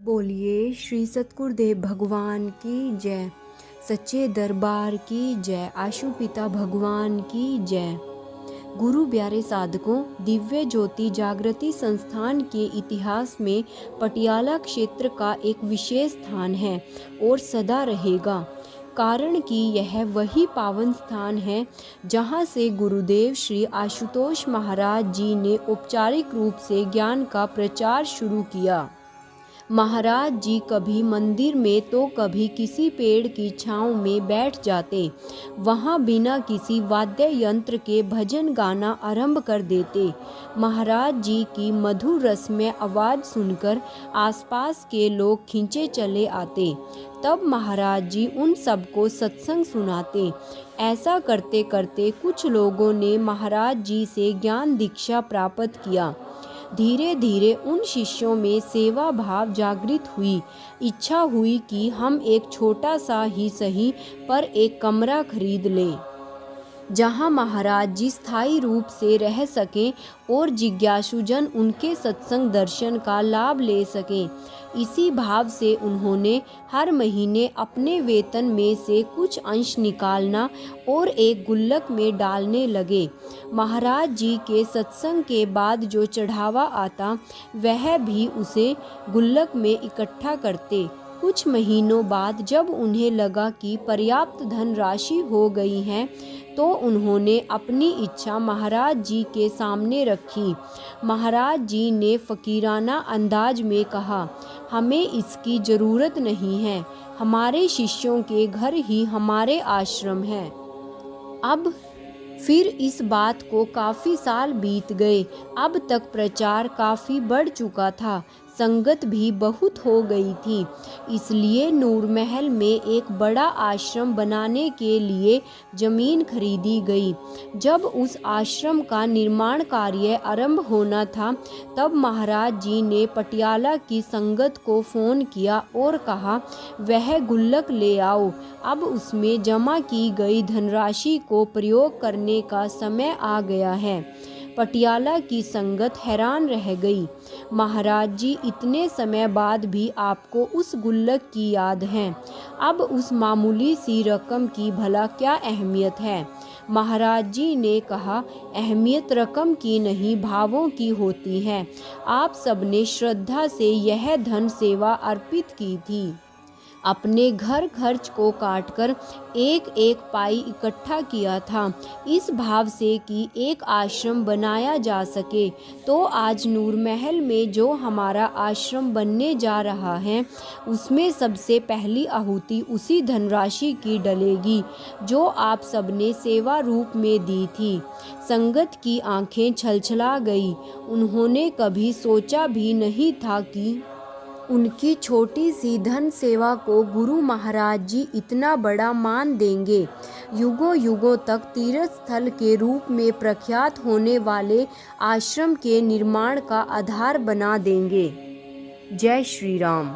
बोलिए श्री सतगुरुदेव भगवान की जय। सच्चे दरबार की जय। आशुपिता भगवान की जय। गुरु प्यारे साधकों, दिव्य ज्योति जागृति संस्थान के इतिहास में पटियाला क्षेत्र का एक विशेष स्थान है और सदा रहेगा। कारण कि यह वही पावन स्थान है जहाँ से गुरुदेव श्री आशुतोष महाराज जी ने औपचारिक रूप से ज्ञान का प्रचार शुरू किया। महाराज जी कभी मंदिर में तो कभी किसी पेड़ की छांव में बैठ जाते। वहां बिना किसी वाद्य यंत्र के भजन गाना आरंभ कर देते। महाराज जी की मधुर रसमय आवाज़ सुनकर आसपास के लोग खींचे चले आते। तब महाराज जी उन सबको सत्संग सुनाते। ऐसा करते करते कुछ लोगों ने महाराज जी से ज्ञान दीक्षा प्राप्त किया। धीरे धीरे उन शिष्यों में सेवा भाव जागृत हुई। इच्छा हुई कि हम एक छोटा सा ही सही पर एक कमरा खरीद लें, जहां महाराज जी स्थायी रूप से रह सकें और जिज्ञासुजन उनके सत्संग दर्शन का लाभ ले सकें। इसी भाव से उन्होंने हर महीने अपने वेतन में से कुछ अंश निकालना और एक गुल्लक में डालने लगे। महाराज जी के सत्संग के बाद जो चढ़ावा आता वह भी उसे गुल्लक में इकट्ठा करते। कुछ महीनों बाद जब उन्हें लगा कि पर्याप्त धनराशि हो गई है तो उन्होंने अपनी इच्छा महाराज जी के सामने रखी। महाराज जी ने फकीराना अंदाज में कहा, हमें इसकी ज़रूरत नहीं है, हमारे शिष्यों के घर ही हमारे आश्रम हैं। अब फिर इस बात को काफ़ी साल बीत गए। अब तक प्रचार काफ़ी बढ़ चुका था, संगत भी बहुत हो गई थी। इसलिए नूर महल में एक बड़ा आश्रम बनाने के लिए ज़मीन खरीदी गई। जब उस आश्रम का निर्माण कार्य आरंभ होना था तब महाराज जी ने पटियाला की संगत को फ़ोन किया और कहा, वह गुल्लक ले आओ। अब उसमें जमा की गई धनराशि को प्रयोग करने का समय आ गया है। पटियाला की संगत हैरान रह गई। महाराज जी इतने समय बाद भी आपको उस गुल्लक की याद है। अब उस मामूली सी रकम की भला क्या अहमियत है? महाराज जी ने कहा, अहमियत रकम की नहीं भावों की होती है। आप सबने श्रद्धा से यह धन सेवा अर्पित की थी। अपने घर खर्च को काटकर एक एक पाई इकट्ठा किया था, इस भाव से कि एक आश्रम बनाया जा सके। तो आज नूर महल में जो हमारा आश्रम बनने जा रहा है उसमें सबसे पहली आहुति उसी धनराशि की डलेगी जो आप सबने सेवा रूप में दी थी। संगत की आंखें छलछला गई। उन्होंने कभी सोचा भी नहीं था कि उनकी छोटी सी धन सेवा को गुरु महाराज जी इतना बड़ा मान देंगे। युगों युगों तक तीर्थ स्थल के रूप में प्रख्यात होने वाले आश्रम के निर्माण का आधार बना देंगे। जय श्री राम।